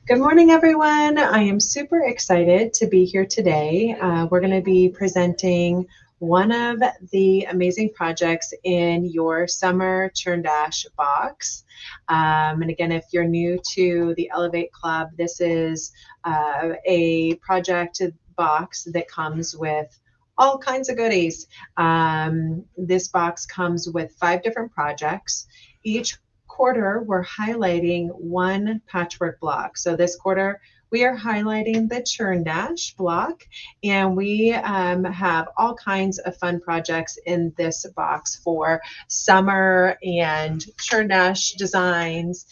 Good morning, everyone. I am super excited to be here today. We're going to be presenting one of the amazing projects in your summer Churn Dash box. And again, if you're new to the Elevate Club, this is a project box that comes with all kinds of goodies. This box comes with 5 different projects. Each quarter, we're highlighting one patchwork block. So this quarter, we are highlighting the Churn Dash block, and we have all kinds of fun projects in this box for summer and Churn Dash designs.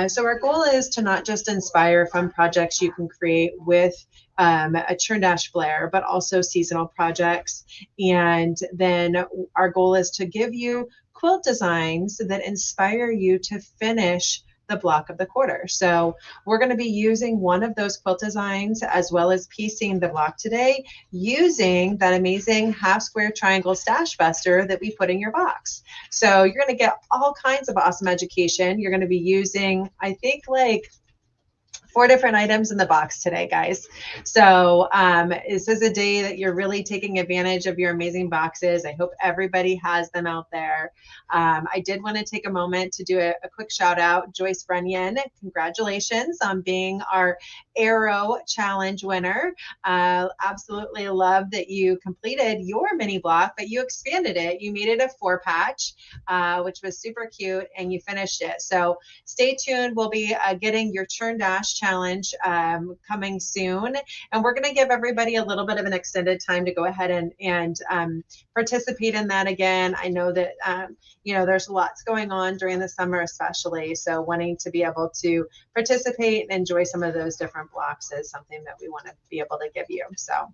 So our goal is to not just inspire fun projects you can create with a Churn Dash flare, but also seasonal projects. And then our goal is to give you quilt designs that inspire you to finish the block of the quarter. So we're going to be using one of those quilt designs as well as piecing the block today using that amazing half square triangle stash buster that we put in your box. So you're going to get all kinds of awesome education. You're going to be using, I think, like 4 different items in the box today, guys. So this is a day that you're really taking advantage of your amazing boxes. I hope everybody has them out there. I did want to take a moment to do a quick shout out. Joyce Brenyan, congratulations on being our Arrow Challenge winner. Absolutely love that you completed your mini block, but you expanded it. You made it a 4-patch, which was super cute, and you finished it. So stay tuned. We'll be getting your Churn Dash challenge coming soon, and we're going to give everybody a little bit of an extended time to go ahead and participate in that again. I know that there's lots going on during the summer, especially, so wanting to be able to participate and enjoy some of those different blocks is something that we want to be able to give you. So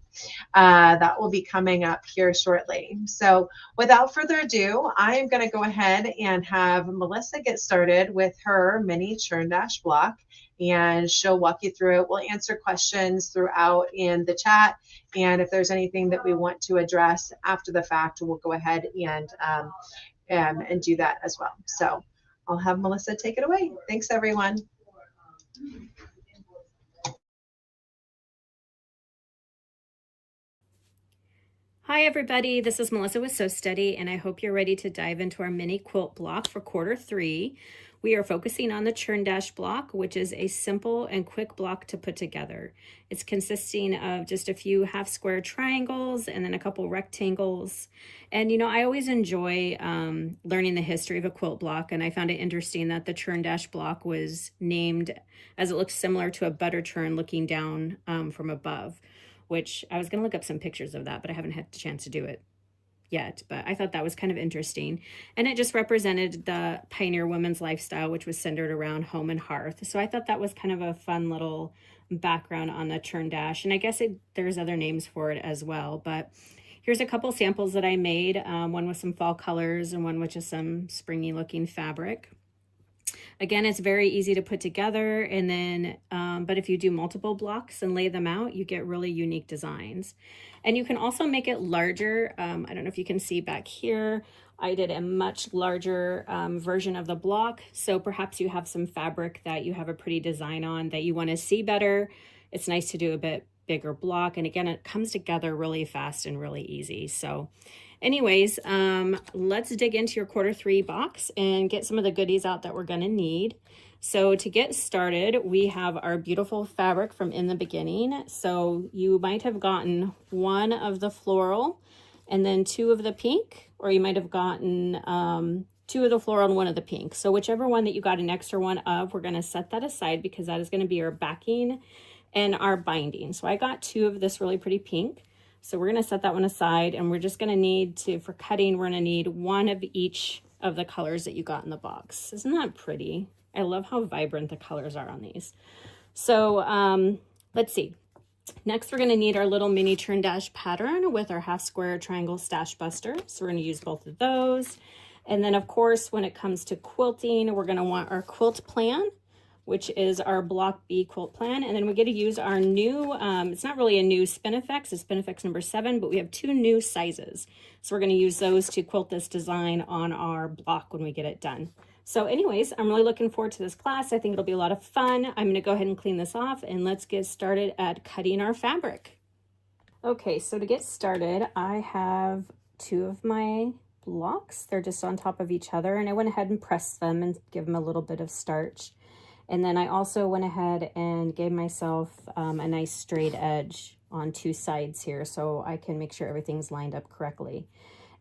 that will be coming up here shortly. So without further ado, I'm going to go ahead and have Melissa get started with her mini Churn Dash block, and she'll walk you through it. We'll answer questions throughout in the chat, and if there's anything that we want to address after the fact, we'll go ahead and do that as well. So I'll have Melissa take it away. Thanks, everyone. Hi everybody, this is Melissa with Sew Steady, and I hope you're ready to dive into our mini quilt block for quarter 3. We are focusing on the Churn Dash block, which is a simple and quick block to put together. It's consisting of just a few half square triangles and then a couple rectangles. And I always enjoy learning the history of a quilt block, and I found it interesting that the Churn Dash block was named as it looks similar to a butter churn looking down from above, which I was going to look up some pictures of that, but I haven't had the chance to do it yet. But I thought that was kind of interesting. And it just represented the pioneer woman's lifestyle, which was centered around home and hearth. So I thought that was kind of a fun little background on the Churn Dash. And I guess there's other names for it as well. But here's a couple samples that I made, one with some fall colors and one with just some springy looking fabric. Again, it's very easy to put together, and then but if you do multiple blocks and lay them out, you get really unique designs. And you can also make it larger. I don't know if you can see back here, I did a much larger version of the block. So perhaps you have some fabric that you have a pretty design on that you want to see better. It's nice to do a bit bigger block. And again, it comes together really fast and really easy. So anyways, let's dig into your quarter 3 box and get some of the goodies out that we're going to need. So to get started, we have our beautiful fabric from In the Beginning. So you might have gotten one of the floral and then 2 of the pink, or you might have gotten 2 of the floral and 1 of the pink. So whichever one that you got an extra one of, we're going to set that aside because that is going to be our backing and our binding. So I got 2 of this really pretty pink. So we're going to set that one aside, and we're just going to need to, for cutting, we're going to need 1 of each of the colors that you got in the box. Isn't that pretty? I love how vibrant the colors are on these. So let's see. Next, we're going to need our little mini Churn Dash pattern with our half square triangle stash buster. So we're going to use both of those. And then, of course, when it comes to quilting, we're going to want our quilt plan, which is our block B quilt plan. And then we get to use our new, it's not really a new Spinifex, it's Spinifex number 7, but we have 2 new sizes. So we're going to use those to quilt this design on our block when we get it done. So anyways, I'm really looking forward to this class. I think it'll be a lot of fun. I'm going to go ahead and clean this off and let's get started at cutting our fabric. Okay, so to get started, I have 2 of my blocks. They're just on top of each other, and I went ahead and pressed them and give them a little bit of starch. And then I also went ahead and gave myself a nice straight edge on 2 sides here so I can make sure everything's lined up correctly.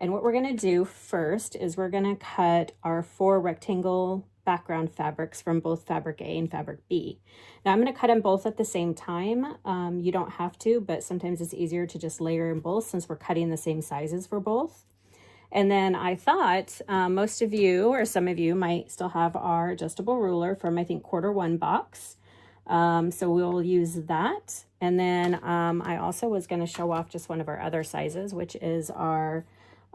And what we're going to do first is we're going to cut our 4 rectangle background fabrics from both fabric A and fabric B. Now I'm going to cut them both at the same time. You don't have to, but sometimes it's easier to just layer them both since we're cutting the same sizes for both. And then I thought most of you or some of you might still have our adjustable ruler from I think quarter-1 box. So we'll use that. And then I also was going to show off just one of our other sizes, which is our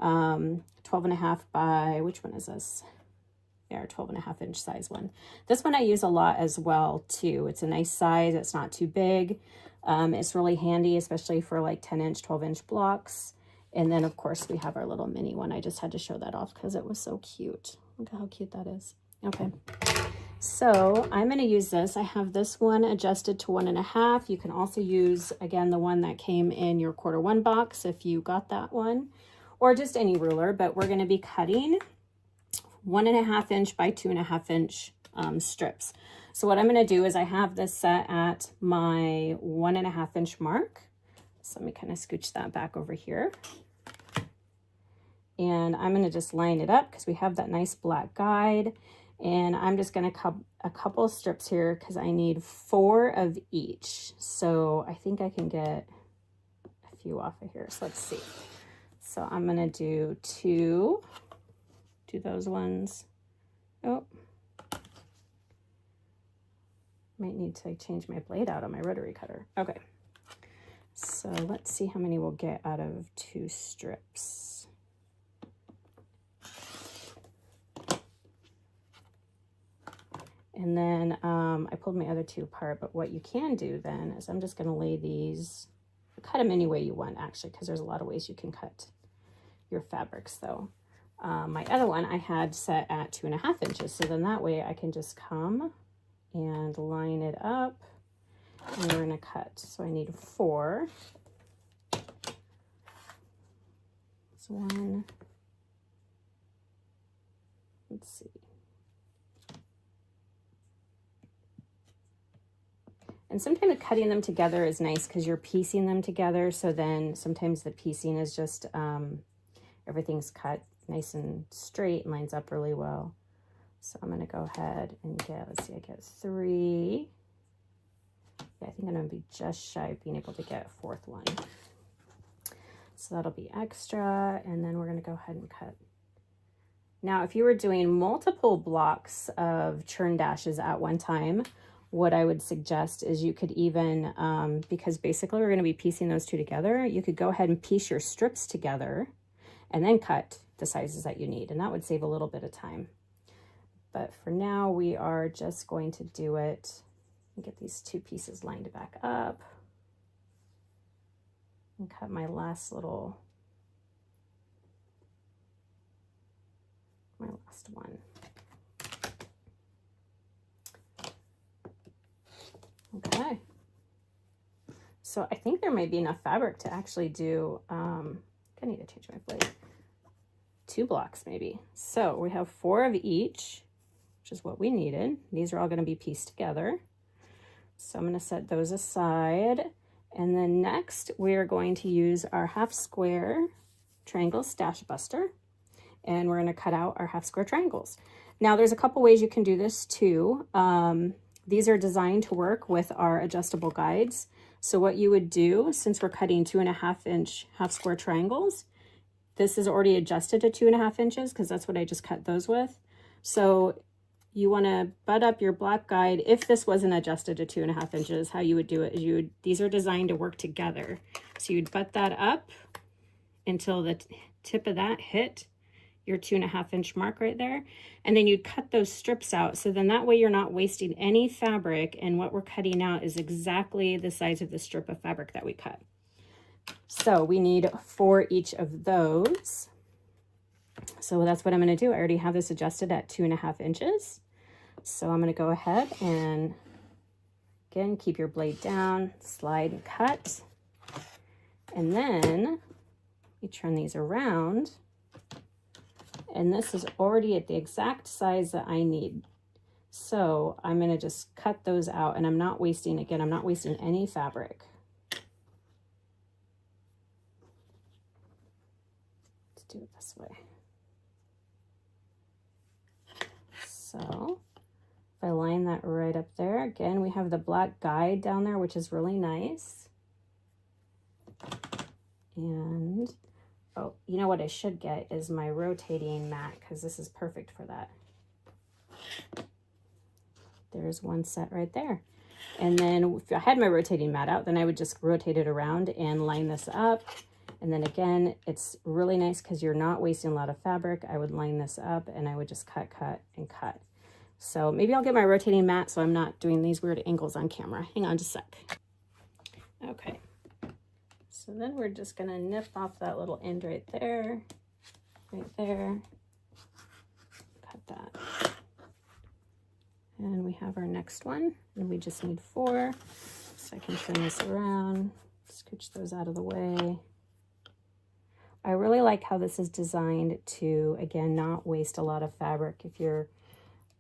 12.5 by, which one is this? Our 12.5 inch size one. This one I use a lot as well too. It's a nice size. It's not too big. It's really handy, especially for like 10-inch, 12-inch blocks. And then of course we have our little mini one. I just had to show that off because it was so cute. Look at how cute that is. Okay. So I'm going to use this. I have this one adjusted to 1.5. You can also use, again, the one that came in your quarter-1 box if you got that one, or just any ruler, but we're going to be cutting 1.5 inch by 2.5 inch strips. So what I'm going to do is I have this set at my 1.5 inch mark. So let me kind of scooch that back over here. And I'm going to just line it up because we have that nice black guide. And I'm just going to cut a couple strips here because I need 4 of each. So I think I can get a few off of here. So let's see. So I'm going to do 2. Do those ones. Oh, might need to change my blade out on my rotary cutter. Okay, so let's see how many we'll get out of 2 strips. And then I pulled my other 2 apart, but what you can do then is I'm just going to lay these, cut them any way you want actually, because there's a lot of ways you can cut your fabrics though. My other one I had set at 2.5 inches. So then that way I can just come and line it up and we're going to cut. So I need 4. So 1, let's see. And sometimes cutting them together is nice because you're piecing them together. So then sometimes the piecing is just, everything's cut nice and straight and lines up really well. So I'm going to go ahead and get, let's see, I get 3. Yeah, I think I'm going to be just shy of being able to get a 4th one. So that'll be extra. And then we're going to go ahead and cut. Now, if you were doing multiple blocks of churn dashes at one time, what I would suggest is you could even, because basically we're going to be piecing those 2 together, you could go ahead and piece your strips together and then cut the sizes that you need, and that would save a little bit of time. But for now, we are just going to do it and get these 2 pieces lined back up and cut my last one. Okay. So I think there may be enough fabric to actually do, I need to change my blade. 2 blocks maybe. So we have 4 of each, which is what we needed. These are all going to be pieced together. So I'm going to set those aside. And then next we are going to use our half square triangle stash buster. And we're going to cut out our half square triangles. Now there's a couple ways you can do this too. These are designed to work with our adjustable guides. So what you would do, since we're cutting 2.5 inch half square triangles, this is already adjusted to 2.5 inches because that's what I just cut those with. So you want to butt up your black guide. If this wasn't adjusted to 2.5 inches, how you would do it is these are designed to work together. So you'd butt that up until the tip of that hit your 2.5 inch mark right there. And then you'd cut those strips out. So then that way you're not wasting any fabric, and what we're cutting out is exactly the size of the strip of fabric that we cut. So we need 4 each of those. So that's what I'm going to do. I already have this adjusted at 2.5 inches. So I'm going to go ahead and again, keep your blade down, slide and cut. And then you turn these around. And this is already at the exact size that I need. So I'm going to just cut those out, and I'm not wasting, again, I'm not wasting any fabric. Let's do it this way. So if I line that right up there, again, we have the black guide down there, which is really nice. And, oh, you know what I should get is my rotating mat, because this is perfect for that. There's one set right there. And then if I had my rotating mat out, then I would just rotate it around and line this up. And then again, it's really nice because you're not wasting a lot of fabric. I would line this up and I would just cut, cut, and cut. So maybe I'll get my rotating mat so I'm not doing these weird angles on camera. Hang on just a sec. Okay. So then we're just gonna nip off that little end right there, cut that. And we have our next one, and we just need 4. So I can turn this around, scooch those out of the way. I really like how this is designed to, again, not waste a lot of fabric. If you're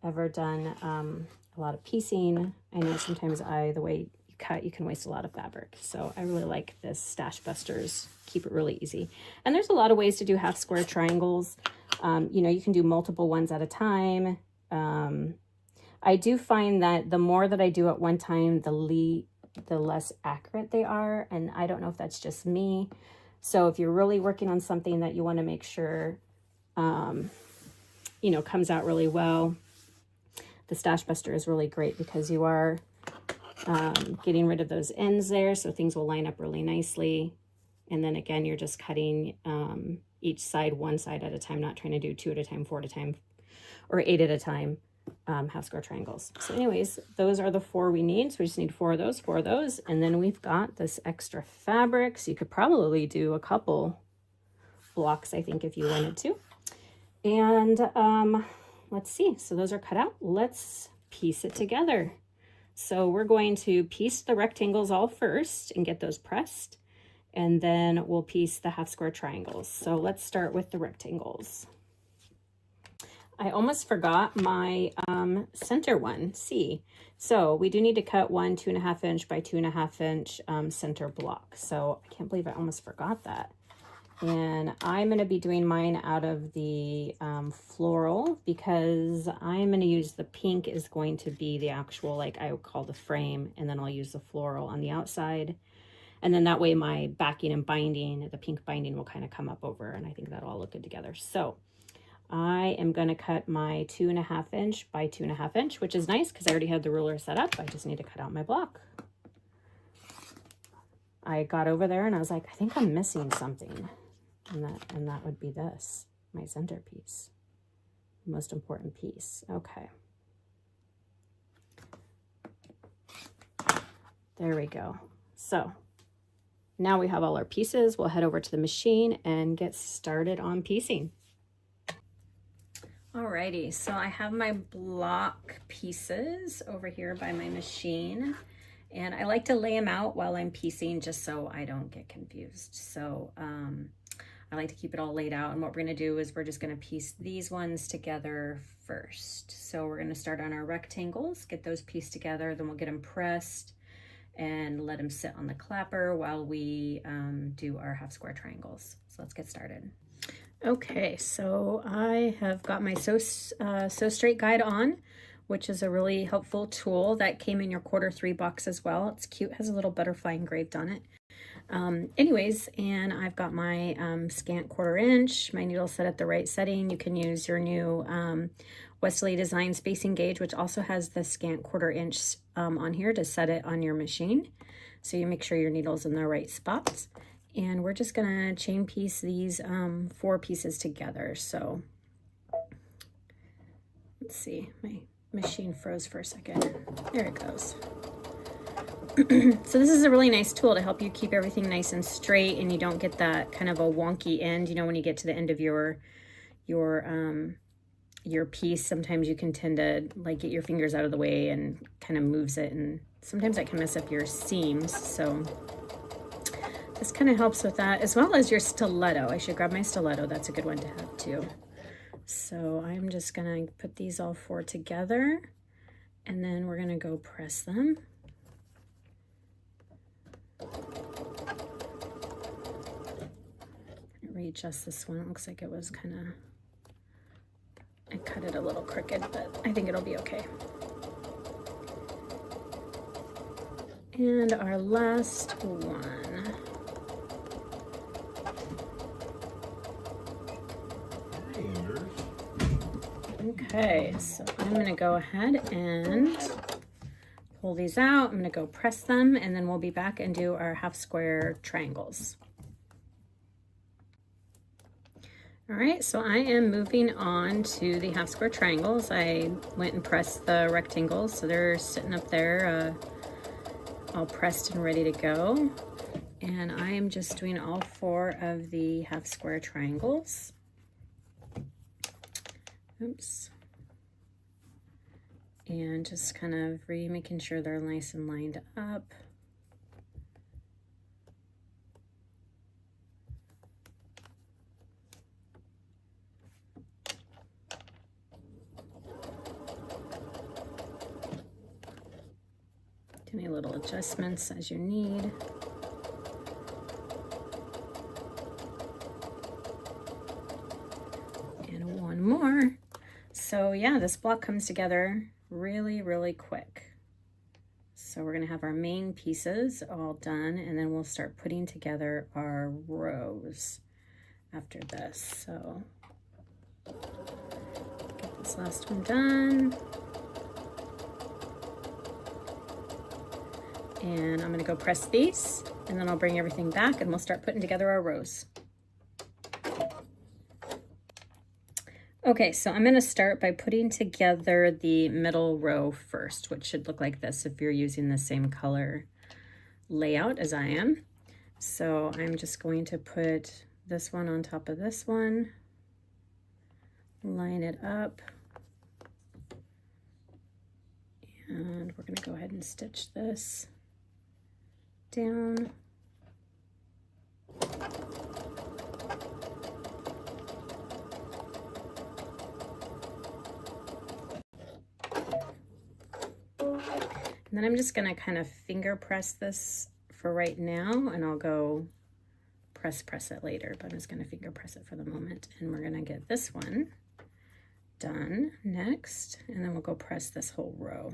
ever done a lot of piecing, I know sometimes the way you cut, you can waste a lot of fabric. So I really like this Stash Busters, keep it really easy. And there's a lot of ways to do half square triangles. You know, you can do multiple ones at a time. I do find that the more that I do at one time, the less accurate they are. And I don't know if that's just me. So if you're really working on something that you want to make sure, you know, comes out really well, the Stash Buster is really great because you are getting rid of those ends there. So things will line up really nicely. And then again, you're just cutting each side, one side at a time, not trying to do 2 at a time, 4 at a time, or 8 at a time. Half square triangles. So anyways, those are the 4 we need. So we just need 4 of those, and then we've got this extra fabric. So you could probably do a couple blocks, I think, if you wanted to. And let's see. So those are cut out. Let's piece it together. So we're going to piece the rectangles all first and get those pressed, and then we'll piece the half square triangles. So let's start with the rectangles. I almost forgot my center one, C. So we do need to cut one 2.5 inch by 2.5 inch center block. So I can't believe I almost forgot that. And I'm going to be doing mine out of the floral because I'm going to use the pink is going to be the actual, like I would call the frame, and then I'll use the floral on the outside. And then that way my backing and binding, the pink binding will kind of come up over, and I think that'll all look good together. So I am going to cut my 2.5 inch by 2.5 inch, which is nice because I already had the ruler set up. I just need to cut out my block. I got over there and I was like, I think I'm missing something. And that would be this, my centerpiece, most important piece. Okay. There we go. So now we have all our pieces. We'll head over to the machine and get started on piecing. Alrighty, so I have my block pieces over here by my machine, and I like to lay them out while I'm piecing just so I don't get confused. So I like to keep it all laid out, and what we're going to do is we're just going to piece these ones together first. So we're going to start on our rectangles, get those pieced together, then we'll get them pressed and let them sit on the clapper while we do our half square triangles. So let's get started. Okay, so I have got my Sew Straight guide on, which is a really helpful tool that came in your Q3 box as well. It's cute, has a little butterfly engraved on it. Anyways, and I've got my scant 1/4 inch, my needle set at the right setting. You can use your new Wesley Design spacing gauge, which also has the scant 1/4 inch on here to set it on your machine. So you make sure your needle's in the right spots. And we're just gonna chain piece these 4 pieces together. So let's see, my machine froze for a second. There it goes. So this is a really nice tool to help you keep everything nice and straight, and you don't get that kind of a wonky end, you know, when you get to the end of your your piece, sometimes you can tend to like get your fingers out of the way and kind of moves it, and sometimes that can mess up your seams. So this kind of helps with that, as well as your stiletto. I should grab my stiletto. That's a good one to have too. So I'm just gonna put these all 4 together, and then we're gonna go press them. Readjust this one. It looks like it was kind of, I cut it a little crooked, but I think it'll be okay. And our last one. Okay, so I'm gonna go ahead and pull these out. I'm gonna go press them, and then we'll be back and do our half square triangles. All right, so I am moving on to the half square triangles. I went and pressed the rectangles, so they're sitting up there all pressed and ready to go. And I am just doing all 4 of the half square triangles. Oops. And just kind of making sure they're nice and lined up. Any little adjustments as you need. And one more. So yeah, this block comes together really, really quick. So we're gonna have our main pieces all done, and then we'll start putting together our rows after this. So get this last one done. And I'm gonna go press these, and then I'll bring everything back and we'll start putting together our rows. Okay, so I'm gonna start by putting together the middle row first, which should look like this if you're using the same color layout as I am. So I'm just going to put this one on top of this one, line it up, and we're gonna go ahead and stitch this down. And then I'm just gonna kind of finger press this for right now, and I'll go press it later, but I'm just gonna finger press it for the moment. And we're gonna get this one done next, and then we'll go press this whole row.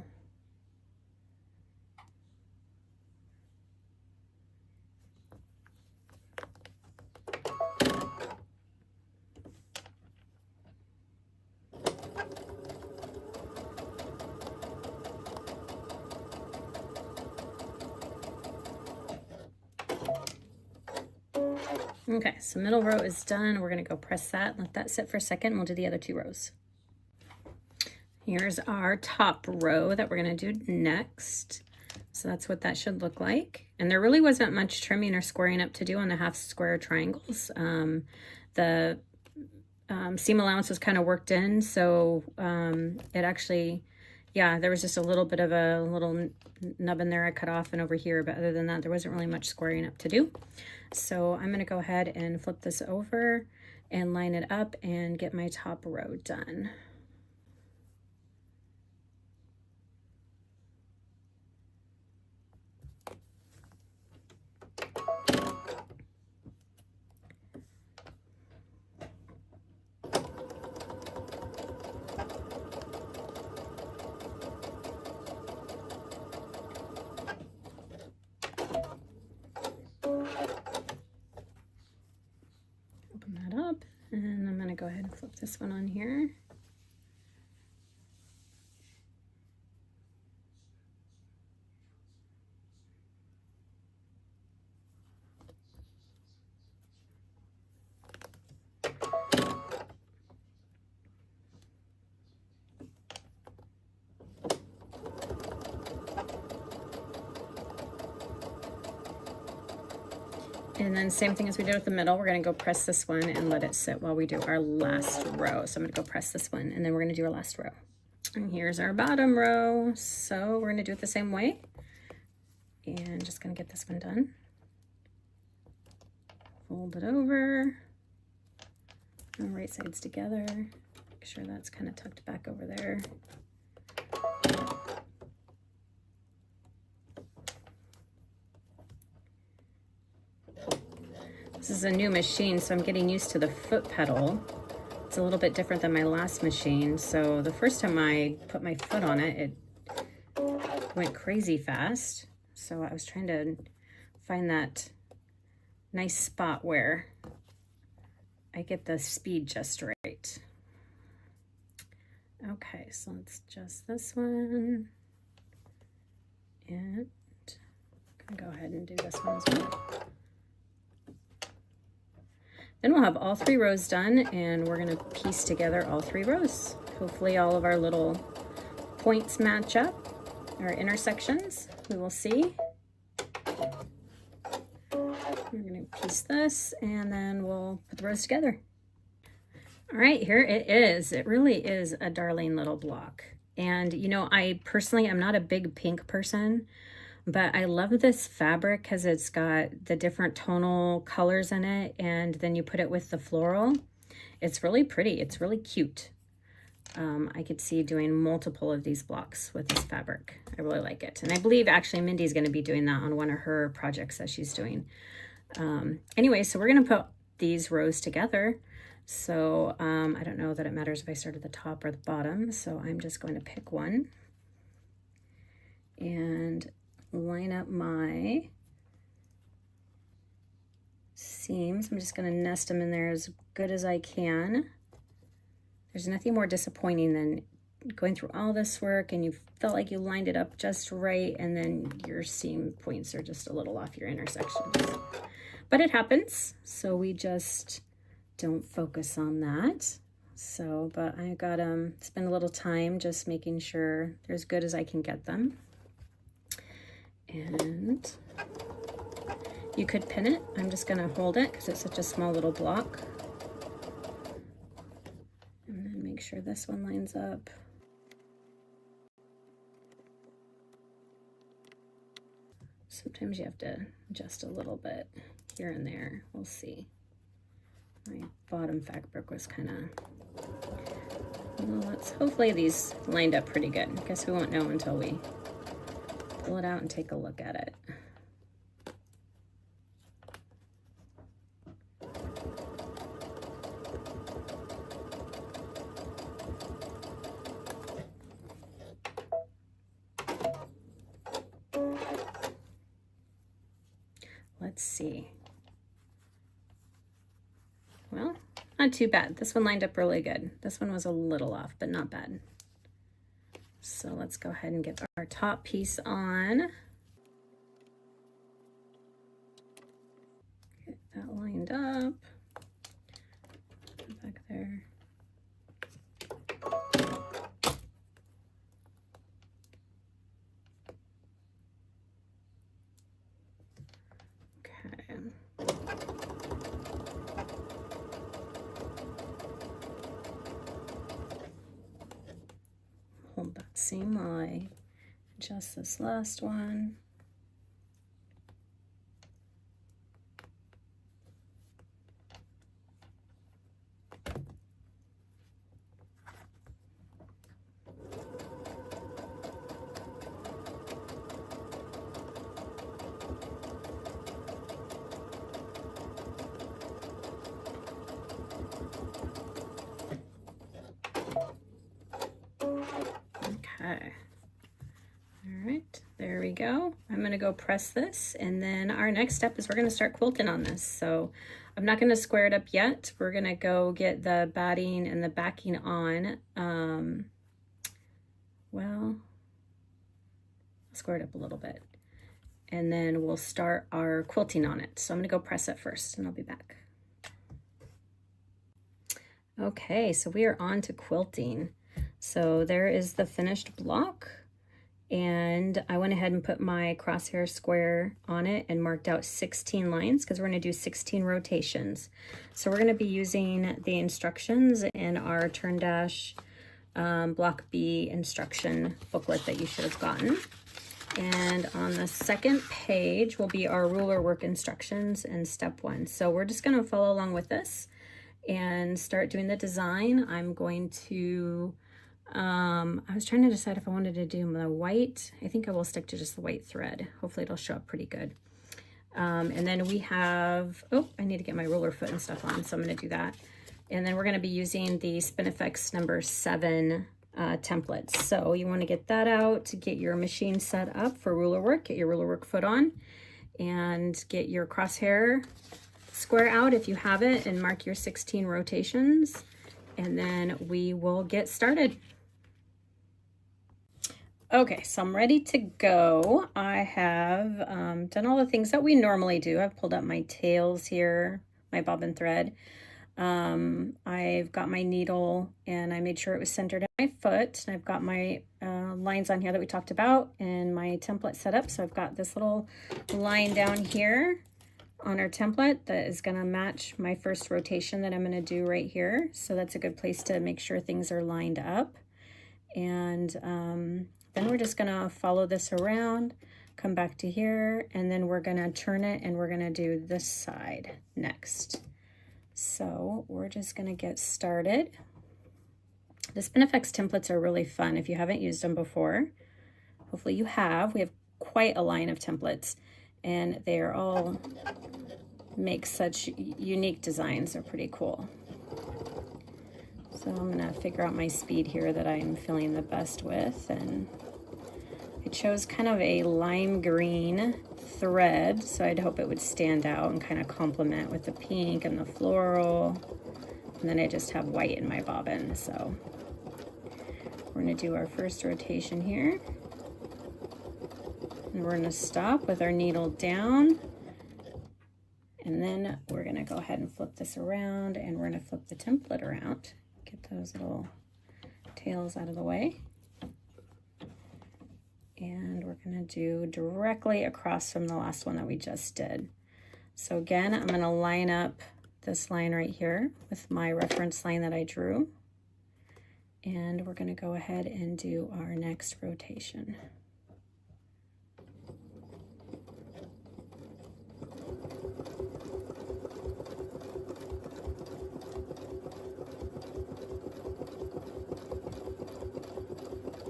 Okay, so middle row is done. We're gonna go press that, let that sit for a second, and we'll do the other 2 rows. Here's our top row that we're gonna do next. So that's what that should look like. And there really wasn't much trimming or squaring up to do on the half square triangles. The seam allowance was kind of worked in, so it actually, yeah, there was just a little bit of a little nub in there I cut off and over here, but other than that, there wasn't really much squaring up to do. So I'm gonna go ahead and flip this over and line it up and get my top row done. And I'm going to go ahead and flip this one on here. And then same thing as we did with the middle, we're gonna go press this one and let it sit while we do our last row. So I'm gonna go press this one and then we're gonna do our last row. And here's our bottom row. So we're gonna do it the same way. And just gonna get this one done. Fold it over. Our right sides together. Make sure that's kind of tucked back over there. This is a new machine, so I'm getting used to the foot pedal. It's a little bit different than my last machine. So the first time I put my foot on it, it went crazy fast. So I was trying to find that nice spot where I get the speed just right. Okay, so let's adjust this one. And I'm gonna go ahead and do this one as well. Then we'll have all 3 rows done and we're gonna piece together all 3 rows. Hopefully all of our little points match up, our intersections, we will see. We're gonna piece this and then we'll put the rows together. All right, here it is. It really is a darling little block. And you know, I personally am not a big pink person, but I love this fabric because it's got the different tonal colors in it, and then you put it with the floral. It's really pretty. It's really cute. I could see doing multiple of these blocks with this fabric. I really like it. And I believe actually Mindy's going to be doing that on one of her projects that she's doing. Anyway, so we're going to put these rows together. So I don't know that it matters if I start at the top or the bottom. So I'm just going to pick one and line up my seams. I'm just going to nest them in there as good as I can. There's nothing more disappointing than going through all this work and you felt like you lined it up just right and then your seam points are just a little off your intersections. But it happens, so we just don't focus on that. So, but I gotta spend a little time just making sure they're as good as I can get them. And you could pin it. I'm just gonna hold it because it's such a small little block. And then make sure this one lines up. Sometimes you have to adjust a little bit here and there. We'll see. My bottom fabric was kind of, well, hopefully these lined up pretty good. I guess we won't know until we pull it out and take a look at it. Let's see. Well, not too bad. This one lined up really good. This one was a little off, but not bad. So let's go ahead and get our top piece on. Get that lined up. Back there. Okay. Hold that seam while I adjust this last one. Okay. All right, there we go. I'm gonna go press this, and then our next step is we're gonna start quilting on this. So I'm not gonna square it up yet. We're gonna go get the batting and the backing on. Well, I'll square it up a little bit, and then we'll start our quilting on it. So I'm gonna go press it first, and I'll be back. Okay, so we are on to quilting. So there is the finished block, And I went ahead and put my crosshair square on it and marked out 16 lines because we're going to do 16 rotations. So we're going to be using the instructions in our Churn Dash Block B instruction booklet that you should have gotten. And on the second page will be our ruler work instructions and step 1. So we're just going to follow along with this and start doing the design. I'm going to I was trying to decide if I wanted to do the white. I think I will stick to just the white thread. Hopefully it'll show up pretty good. And then we have, oh, I need to get my ruler foot and stuff on, so I'm going to do that. And then we're going to be using the Spinifex number 7 templates. So you want to get that out to get your machine set up for ruler work. Get your ruler work foot on and get your crosshair square out if you have it and mark your 16 rotations. And then we will get started. Okay, so I'm ready to go. I have done all the things that we normally do. I've pulled up my tails here, my bobbin thread. I've got my needle and I made sure it was centered at my foot. And I've got my lines on here that we talked about and my template set up. So I've got this little line down here on our template that is going to match my first rotation that I'm going to do right here. So that's a good place to make sure things are lined up. And then we're just going to follow this around, come back to here, and then we're going to turn it and we're going to do this side next. So we're just going to get started. The Spinifex templates are really fun if you haven't used them before. Hopefully you have. We have quite a line of templates and they are all make such unique designs. They're pretty cool. So I'm going to figure out my speed here that I'm feeling the best with, and I chose kind of a lime green thread, so I'd hope it would stand out and kind of complement with the pink and the floral, and then I just have white in my bobbin. So we're going to do our first rotation here, and we're going to stop with our needle down, and then we're going to go ahead and flip this around, and we're going to flip the template around. Get those little tails out of the way. And we're going to do directly across from the last one that we just did. So again, I'm going to line up this line right here with my reference line that I drew. And we're going to go ahead and do our next rotation.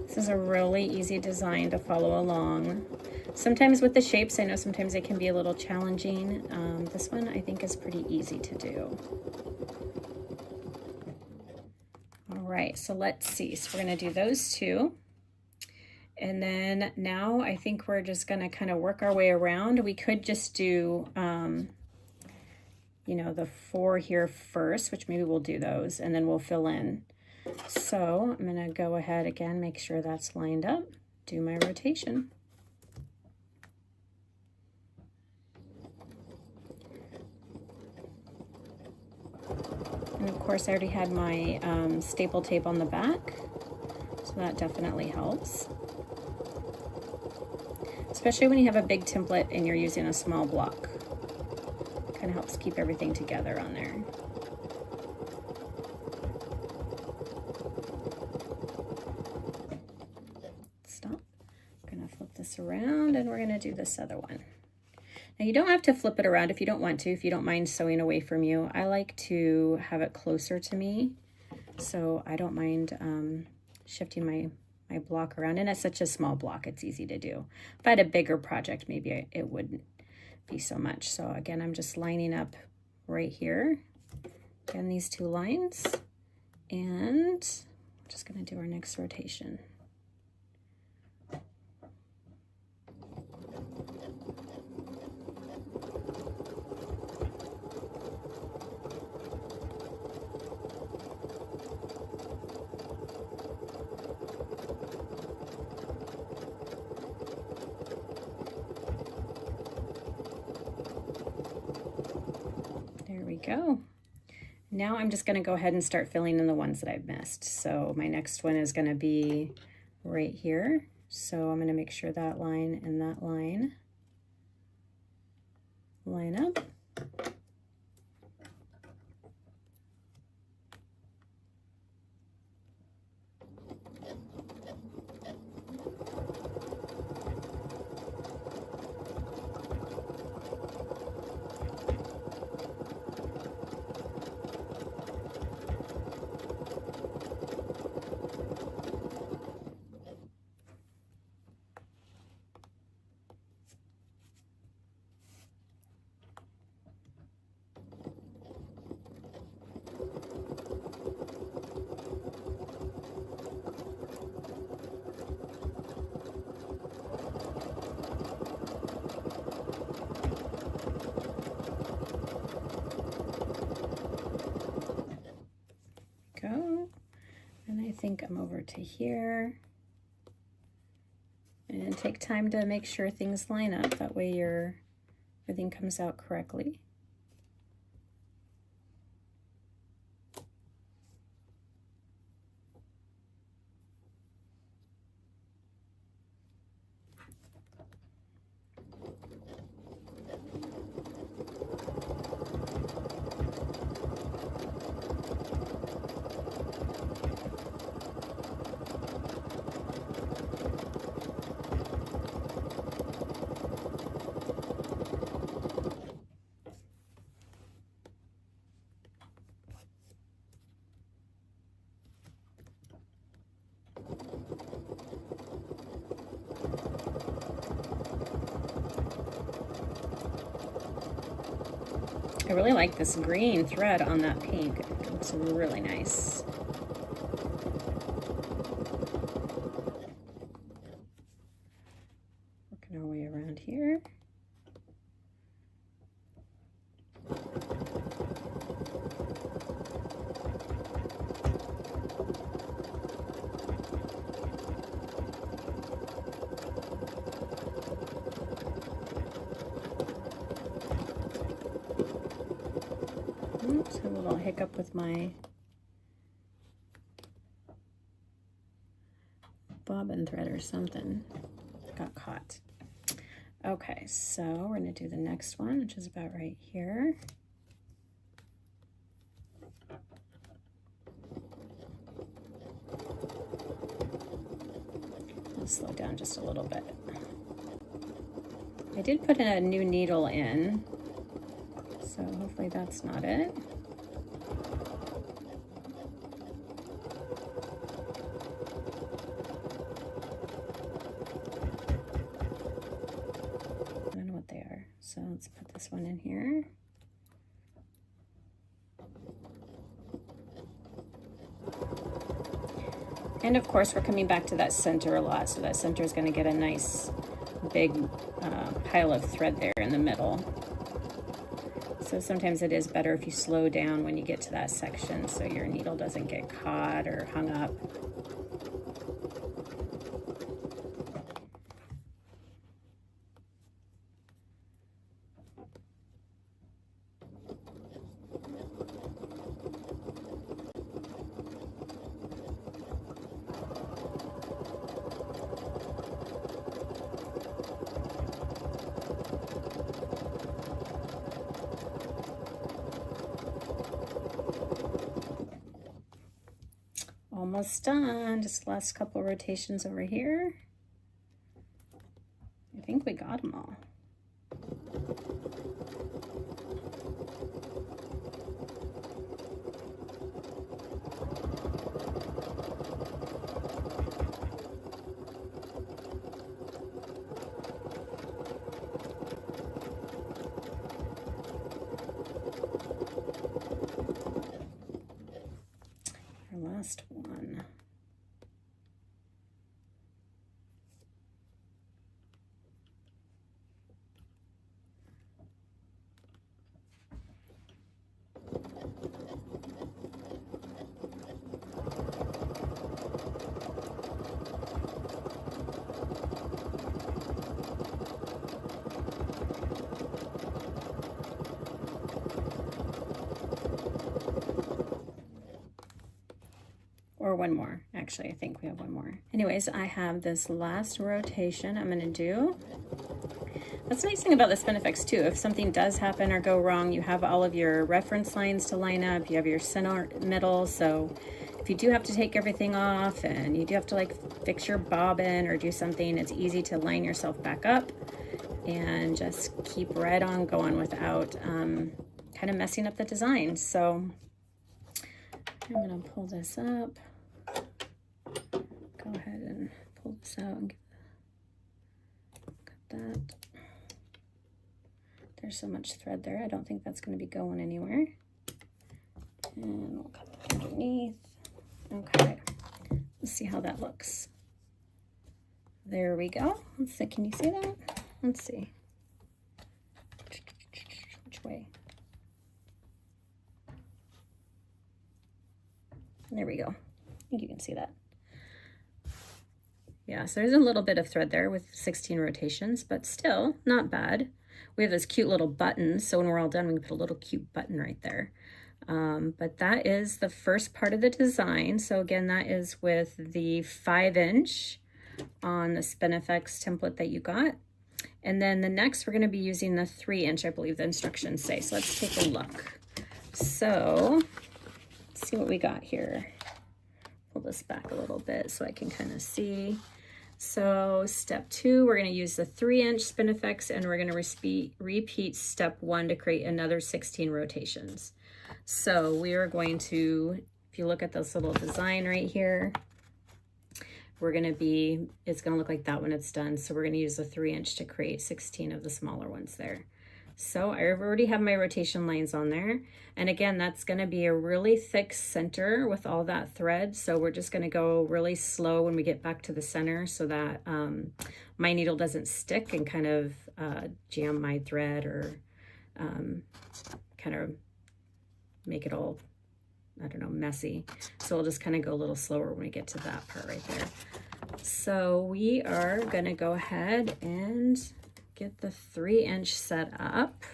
This is a really easy design to follow along. Sometimes with the shapes, I know sometimes they can be a little challenging. This one I think is pretty easy to do. All right, so let's see. So we're going to do those two. And then now I think we're just going to kind of work our way around. We could just do, you know, the 4 here first, which maybe we'll do those, and then we'll fill in. So I'm going to go ahead again, make sure that's lined up, do my rotation. And of course I already had my staple tape on the back, so that definitely helps. Especially when you have a big template and you're using a small block. Kind of helps keep everything together on there. Around, and we're going to do this other one. Now you don't have to flip it around if you don't want to, if you don't mind sewing away from you. I like to have it closer to me, so I don't mind shifting my block around, and it's such a small block, it's easy to do. If I had a bigger project, maybe it wouldn't be so much. So again, I'm just lining up right here, again, these 2 lines, and I'm just going to do our next rotation. Go. Now I'm just going to go ahead and start filling in the ones that I've missed. So my next one is going to be right here. So I'm going to make sure that line and that line line up. Go. And I think I'm over to here. And take time to make sure things line up. That way everything comes out correctly. I really like this green thread on that pink. It looks really nice. Working our way around here. Oops, a little hiccup with my bobbin thread or something. Got caught. Okay, so we're going to do the next one, which is about right here. I'll slow down just a little bit. I did put a new needle in, so hopefully that's not it. I don't know what they are, so let's put this one in here. And of course we're coming back to that center a lot, so that center is going to get a nice big pile of thread there in the middle. So sometimes it is better if you slow down when you get to that section so your needle doesn't get caught or hung up. Almost done, just the last couple rotations over here. I think we got them all. Last one. or one more. Actually, I think we have one more. Anyways, I have this last rotation I'm gonna do. That's the nice thing about the Spinifex too. If something does happen or go wrong, you have all of your reference lines to line up, you have your center middle, so if you do have to take everything off and you do have to like fix your bobbin or do something, it's easy to line yourself back up and just keep right on going without kind of messing up the design. So I'm gonna pull this up. Go ahead and pull this out and cut that. There's so much thread there. I don't think that's going to be going anywhere. And we'll cut that underneath. Okay. Let's see how that looks. There we go. Let's see. Can you see that? Let's see. Which way? There we go. I think you can see that. Yeah, so there's a little bit of thread there with 16 rotations, but still not bad. We have those cute little buttons, so when we're all done, we can put a little cute button right there. But that is the first part of the design. So again, that is with the 5-inch on the Spinifex template that you got. And then the next, we're gonna be using the 3-inch, I believe the instructions say. So let's take a look. So let's see what we got here. Pull this back a little bit so I can kind of see. So step 2, we're going to use the 3-inch Spinifex and we're going to repeat step 1 to create another 16 rotations. So we are going to, if you look at this little design right here, we're going to be, it's going to look like that when it's done. So we're going to use the 3-inch to create 16 of the smaller ones there. So I already have my rotation lines on there. And again, that's gonna be a really thick center with all that thread. So we're just gonna go really slow when we get back to the center so that my needle doesn't stick and kind of jam my thread or kind of make it all, I don't know, messy. So we'll just kind of go a little slower when we get to that part right there. So we are gonna go ahead and get the 3-inch set up,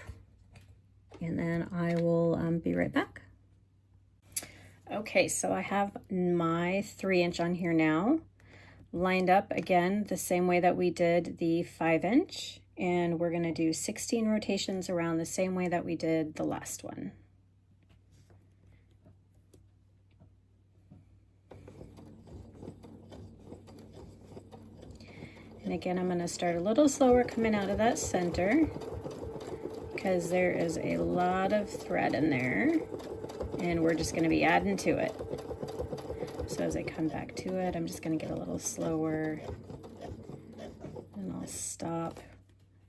and then I will be right back. Okay, so I have my 3-inch on here now, lined up again the same way that we did the 5-inch, and we're gonna do 16 rotations around the same way that we did the last one. And again, I'm gonna start a little slower coming out of that center because there is a lot of thread in there and we're just gonna be adding to it. So as I come back to it, I'm just gonna get a little slower and I'll stop.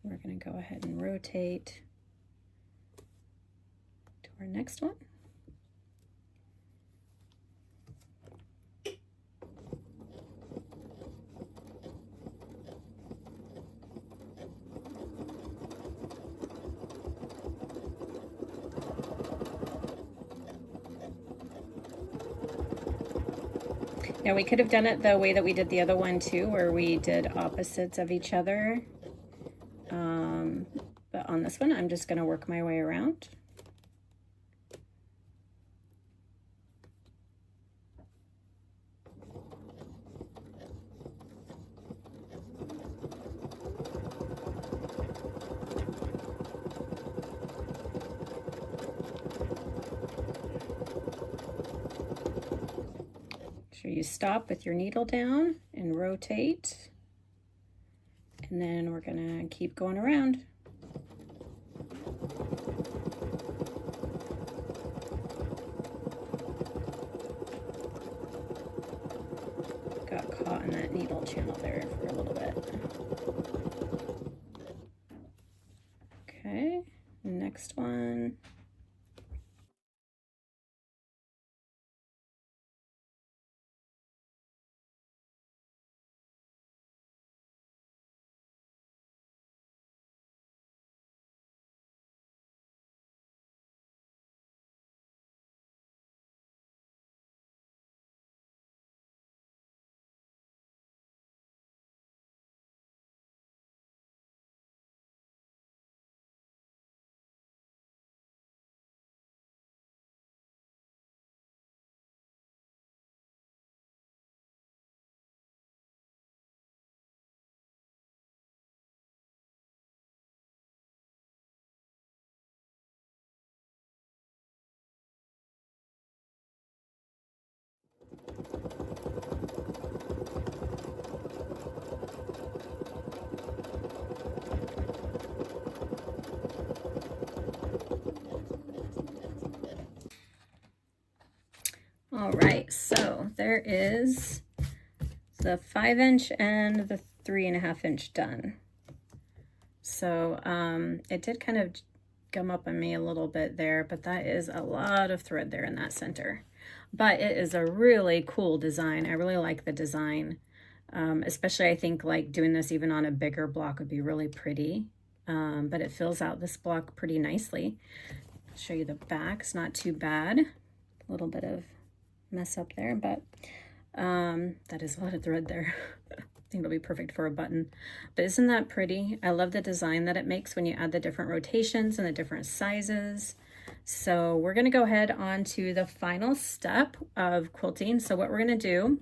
We're gonna go ahead and rotate to our next one. Now we could have done it the way that we did the other one too, where we did opposites of each other. But on this one, I'm just gonna work my way around. Sure you stop with your needle down and rotate, and then we're gonna keep going around. Got caught in that needle channel there for a little bit. Okay, next one. All right, so there is the 5" and the 3.5" done. So it did kind of gum up on me a little bit there, but that is a lot of thread there in that center. But it is a really cool design. I really like the design. Especially I think like doing this even on a bigger block would be really pretty. But it fills out this block pretty nicely. I'll show you the back. It's not too bad. A little bit of mess up there, but that is a lot of thread there. I think it'll be perfect for a button. But isn't that pretty? I love the design that it makes when you add the different rotations and the different sizes. So we're gonna go ahead on to the final step of quilting. So what we're gonna do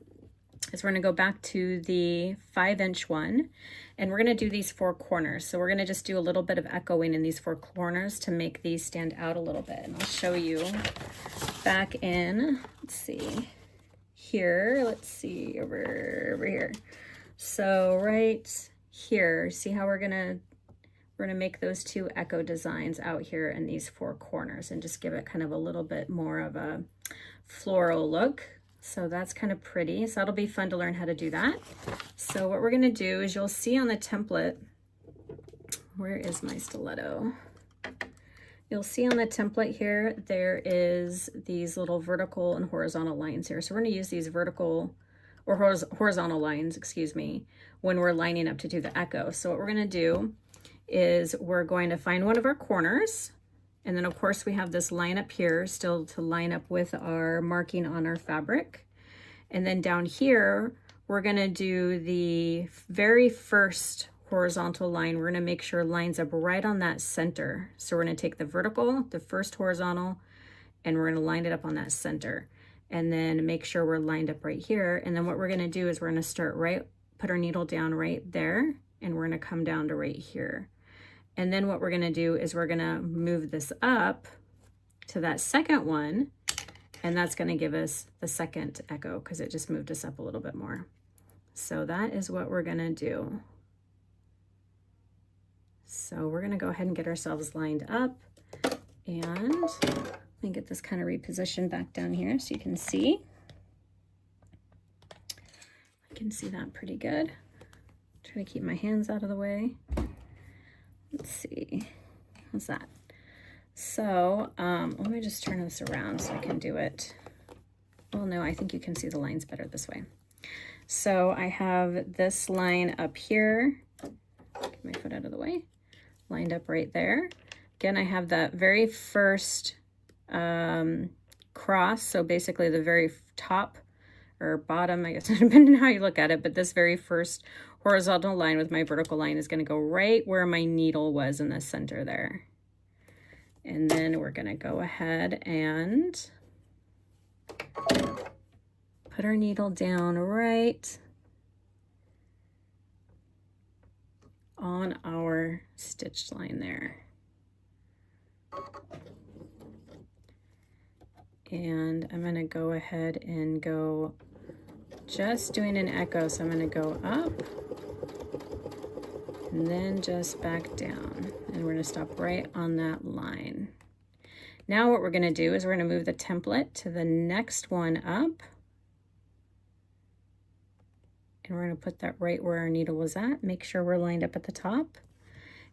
is we're gonna go back to the 5" one, and we're gonna do these 4 corners. So we're gonna just do a little bit of echoing in these 4 corners to make these stand out a little bit. And I'll show you back in, let's see, here, let's see, over here. So right here, see how we're gonna make those 2 echo designs out here in these 4 corners and just give it kind of a little bit more of a floral look. So that's kind of pretty. So that'll be fun to learn how to do that. So what we're gonna do is you'll see on the template, where is my stiletto? You'll see on the template here, there is these little vertical and horizontal lines here. So we're gonna use these vertical or horizontal lines, excuse me, when we're lining up to do the echo. So what we're gonna do is we're going to find one of our corners, and then of course we have this line up here still to line up with our marking on our fabric. And then down here, we're gonna do the very first horizontal line. We're gonna make sure it lines up right on that center. So we're gonna take the vertical, the first horizontal, and we're gonna line it up on that center. And then make sure we're lined up right here. And then what we're gonna do is we're gonna start put our needle down right there, and we're gonna come down to right here. And then what we're gonna do is we're gonna move this up to that second one, and that's gonna give us the second echo because it just moved us up a little bit more. So that is what we're gonna do. So we're gonna go ahead and get ourselves lined up, and let me get this kind of repositioned back down here so you can see. I can see that pretty good. Try to keep my hands out of the way. Let's see, how's that? So let me just turn this around so I can do it. Well, no, I think you can see the lines better this way. So I have this line up here, get my foot out of the way, lined up right there. Again, I have that very first cross, so basically the very top or bottom, I guess, depending on how you look at it, but this very first horizontal line with my vertical line is going to go right where my needle was in the center there. And then we're going to go ahead and put our needle down right on our stitched line there. And I'm going to go ahead and go just doing an echo. So I'm going to go up and then just back down, and we're going to stop right on that line. Now what we're going to do is we're going to move the template to the next one up, and we're going to put that right where our needle was at. Make sure we're lined up at the top.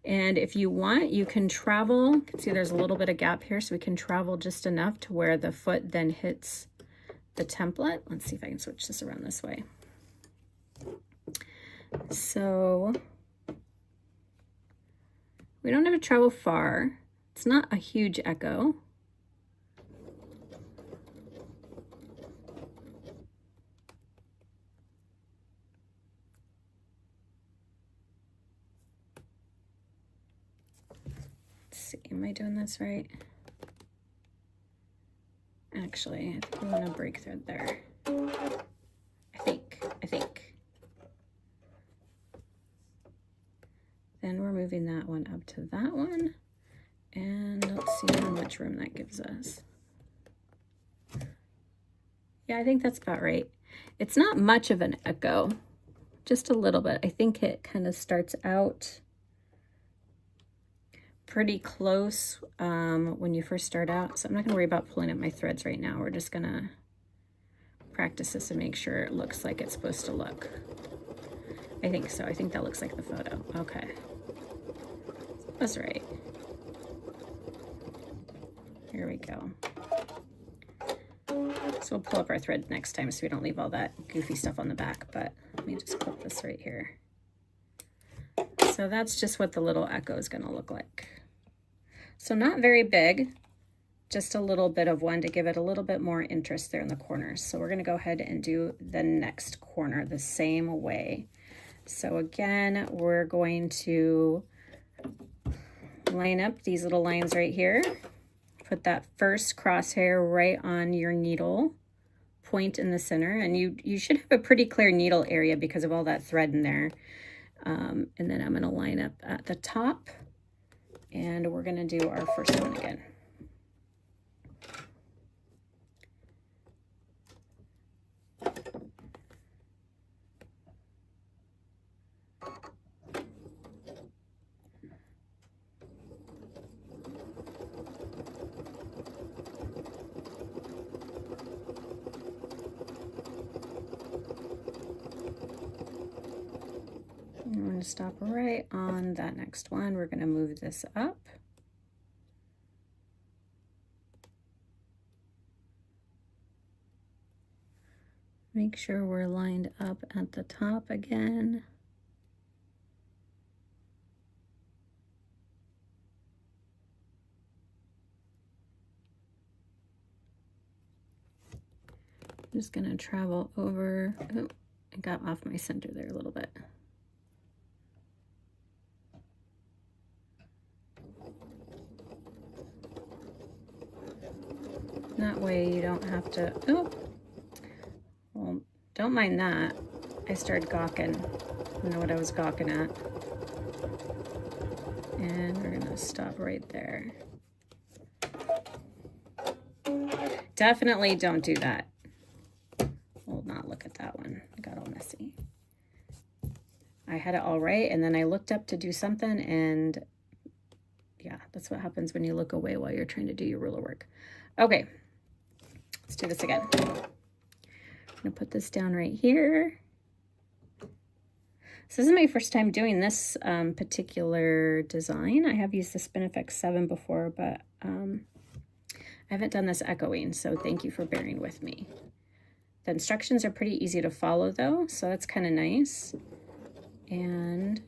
And if you want, you can travel. You can see there's a little bit of gap here, so we can travel just enough to where the foot then hits the template. Let's see if I can switch this around this way. So we don't have to travel far. It's not a huge echo. Let's see, am I doing this right? Actually, I think we want to break thread there. I think. Then we're moving that one up to that one, and let's see how much room that gives us. Yeah, I think that's about right. It's not much of an echo, just a little bit. I think it kind of starts out pretty close when you first start out, so I'm not gonna worry about pulling up my threads right now. We're just gonna practice this and make sure it looks like it's supposed to look. I think so. I think that looks like the photo. Okay. That's right. Here we go. So we'll pull up our thread next time so we don't leave all that goofy stuff on the back, but let me just put this right here. So that's just what the little echo is going to look like. So not very big, just a little bit of one to give it a little bit more interest there in the corners. So we're going to go ahead and do the next corner the same way. So again, we're going to line up these little lines right here. Put that first crosshair right on your needle point in the center, and you should have a pretty clear needle area because of all that thread in there. And then I'm going to line up at the top, and we're going to do our first one again. I'm going to stop right on that next one. We're going to move this up. Make sure we're lined up at the top again. I'm just going to travel over. Oh, I got off my center there a little bit. That way you don't have to, oh, well, don't mind that. I started gawking. I don't know what I was gawking at. And we're gonna stop right there. Definitely don't do that. We'll not look at that one. I got all messy. I had it all right, and then I looked up to do something, and yeah, that's what happens when you look away while you're trying to do your ruler work. Okay. Let's do this again. I'm gonna put this down right here. So this is my first time doing this particular design. I have used the Spinifex 7 before, but I haven't done this echoing, so thank you for bearing with me. The instructions are pretty easy to follow though, so that's kind of nice. And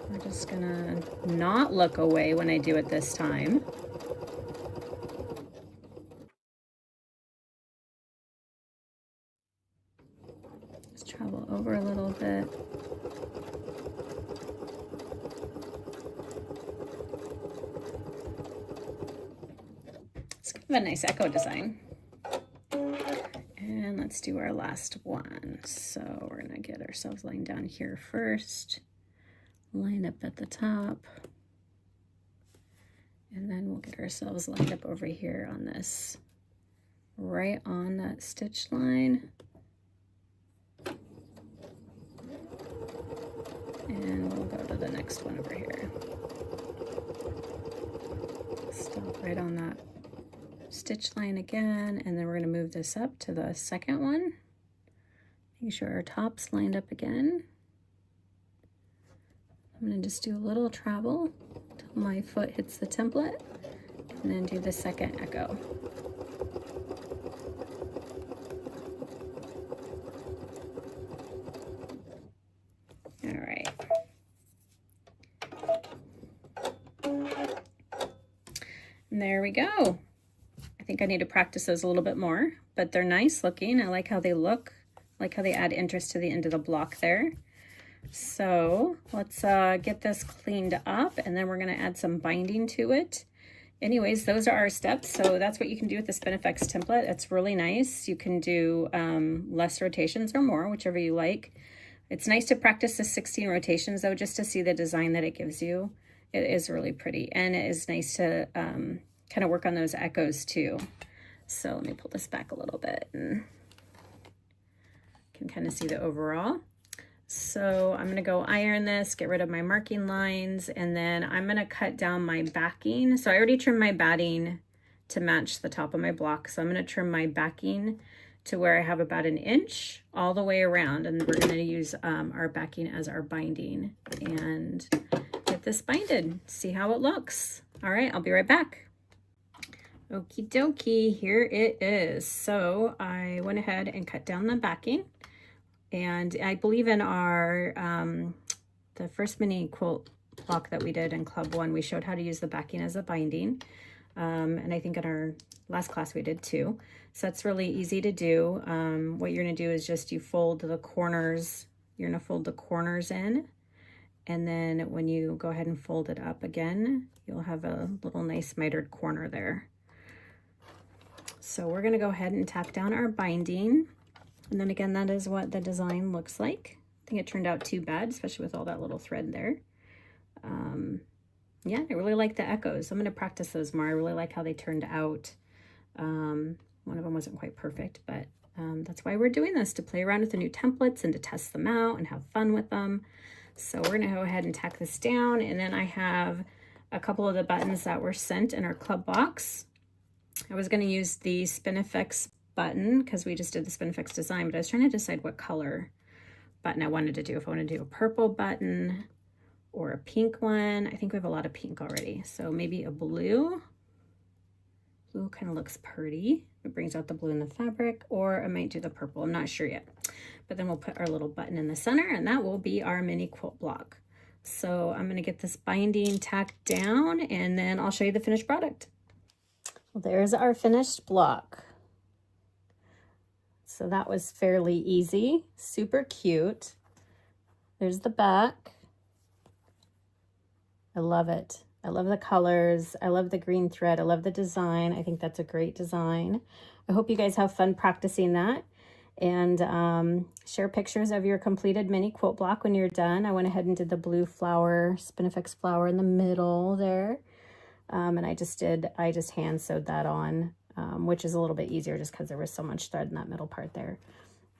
we're just gonna not look away when I do it this time. Travel over a little bit. It's kind of a nice echo design. And let's do our last one. So we're gonna get ourselves lined down here first, line up at the top, and then we'll get ourselves lined up over here on this, right on that stitch line. And we'll go to the next one over here. Stop right on that stitch line again, and then we're going to move this up to the second one. Make sure our top's lined up again. I'm going to just do a little travel until my foot hits the template, and then do the second echo. All right. And there we go. I think I need to practice those a little bit more, but they're nice looking. I like how they look, I like how they add interest to the end of the block there. So let's get this cleaned up, and then we're going to add some binding to it. Anyways, those are our steps. So that's what you can do with the Spinifex template. It's really nice. You can do less rotations or more, whichever you like. It's nice to practice the 16 rotations though, just to see the design that it gives you. It is really pretty, and it is nice to kind of work on those echoes too. So let me pull this back a little bit and can kind of see the overall. So I'm gonna go iron this, get rid of my marking lines, and then I'm gonna cut down my backing. So I already trimmed my batting to match the top of my block. So I'm gonna trim my backing to where I have about 1 inch all the way around, and we're going to use our backing as our binding and get this binded, see how it looks. All right, I'll be right back. Okie dokie, here it is. So I went ahead and cut down the backing, and I believe in our the first mini quilt block that we did in Club 1, we showed how to use the backing as a binding. And I think in our last class we did too. So that's really easy to do. What you're gonna do is just you fold the corners, you're gonna fold the corners in, and then when you go ahead and fold it up again, you'll have a little nice mitered corner there. So we're gonna go ahead and tack down our binding. And then again, that is what the design looks like. I think it turned out too bad, especially with all that little thread there. Yeah, I really like the echoes. I'm going to practice those more. I really like how they turned out. One of them wasn't quite perfect, but that's why we're doing this, to play around with the new templates and to test them out and have fun with them. So we're going to go ahead and tack this down. And then I have a couple of the buttons that were sent in our club box. I was going to use the Spinifex button because we just did the Spinifex design, but I was trying to decide what color button I wanted to do. If I want to do a purple button or a pink one. I think we have a lot of pink already. So maybe a blue. Blue kind of looks pretty. It brings out the blue in the fabric, or I might do the purple. I'm not sure yet. But then we'll put our little button in the center, and that will be our mini quilt block. So I'm gonna get this binding tacked down, and then I'll show you the finished product. Well, there's our finished block. So that was fairly easy, super cute. There's the back. I love it. I love the colors. I love the green thread. I love the design. I think that's a great design. I hope you guys have fun practicing that, and share pictures of your completed mini quilt block when you're done. I went ahead and did the blue flower, Spinifex flower in the middle there. And I just hand sewed that on, which is a little bit easier just because there was so much thread in that middle part there.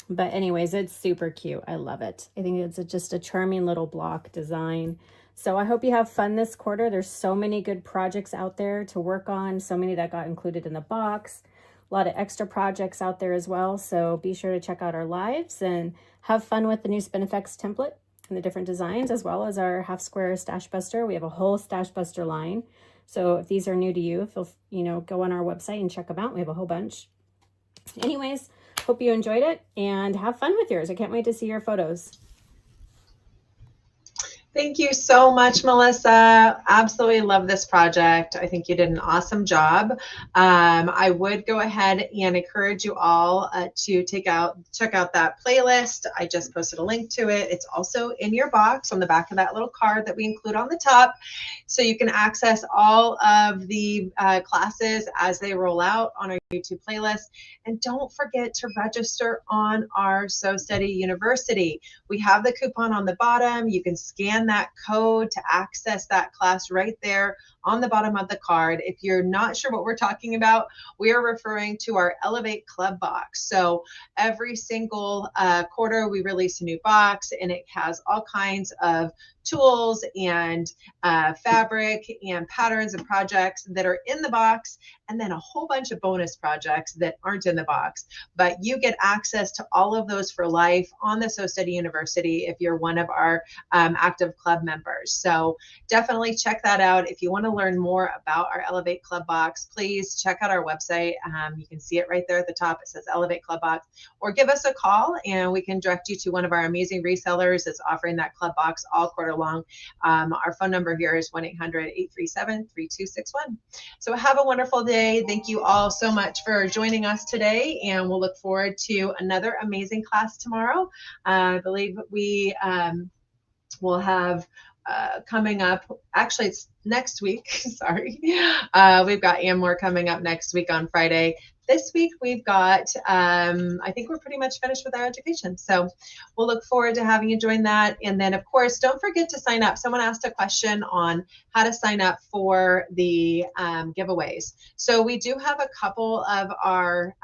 But anyways, it's super cute. I love it. I think it's just a charming little block design. So I hope you have fun this quarter. There's so many good projects out there to work on, so many that got included in the box, a lot of extra projects out there as well. So be sure to check out our lives and have fun with the new Spinifex template and the different designs, as well as our half square stash buster. We have a whole stash buster line. So if these are new to you, go on our website and check them out. We have a whole bunch. Anyways, hope you enjoyed it and have fun with yours. I can't wait to see your photos. Thank you so much, Melissa. Absolutely love this project. I think you did an awesome job. I would go ahead and encourage you all to check out that playlist. I just posted a link to it. It's also in your box on the back of that little card that we include on the top. So you can access all of the classes as they roll out on our YouTube playlist. And don't forget to register on our Sew Steady University. We have the coupon on the bottom. You can scan that code to access that class right there on the bottom of the card. If you're not sure what we're talking about, we are referring to our Elevate Club box. So every single quarter we release a new box, and it has all kinds of tools and fabric and patterns and projects that are in the box, and then a whole bunch of bonus projects that aren't in the box. But you get access to all of those for life on the Sew Steady University if you're one of our active club members. So definitely check that out. If you want to learn more about our Elevate Club box, please check out our website. You can see it right there at the top. It says Elevate Club box, or give us a call and we can direct you to one of our amazing resellers that's offering that club box all quarter long. Our phone number here is 1-800-837-3261. So have a wonderful day. Thank you all so much for joining us today, and we'll look forward to another amazing class tomorrow. I believe we will have coming up, actually it's next week, sorry. We've got Amor coming up next week on Friday. This week we've got, I think we're pretty much finished with our education. So we'll look forward to having you join that. And then of course, don't forget to sign up. Someone asked a question on how to sign up for the giveaways. So we do have a couple of our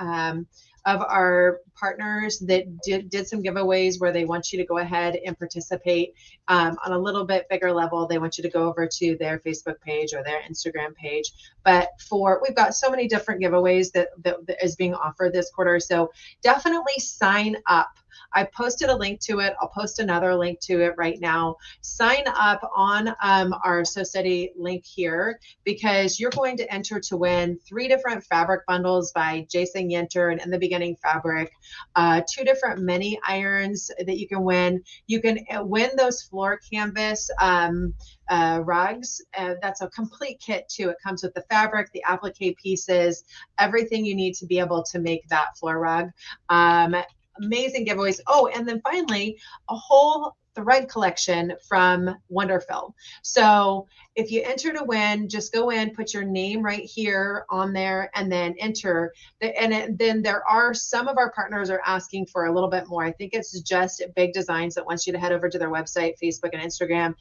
of our partners that did some giveaways where they want you to go ahead and participate on a little bit bigger level. They want you to go over to their Facebook page or their Instagram page. But we've got so many different giveaways that is being offered this quarter. So definitely sign up. I posted a link to it. I'll post another link to it right now. Sign up on our So Steady link here, because you're going to enter to win 3 different fabric bundles by Jason Yenter and In the Beginning Fabric, 2 different mini irons that you can win. You can win those floor canvas rugs. That's a complete kit too. It comes with the fabric, the applique pieces, everything you need to be able to make that floor rug. Amazing giveaways. Oh, and then finally, a whole thread collection from Wonderfill. So if you enter to win, just go in, put your name right here on there, and then enter. Then there are some of our partners are asking for a little bit more. I think it's just Big Designs that wants you to head over to their website, Facebook, and Instagram,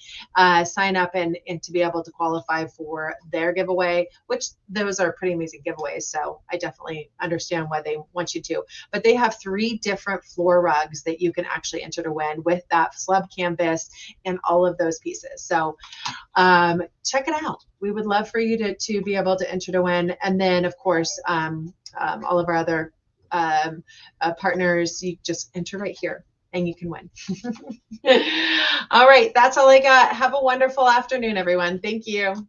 sign up and to be able to qualify for their giveaway, which those are pretty amazing giveaways. So I definitely understand why they want you to. But they have 3 different floor rugs that you can actually enter to win with that slub canvas and all of those pieces. So check it out. We would love for you to be able to enter to win. And then, of course, all of our other partners, you just enter right here and you can win. All right, that's all I got. Have a wonderful afternoon, everyone. Thank you.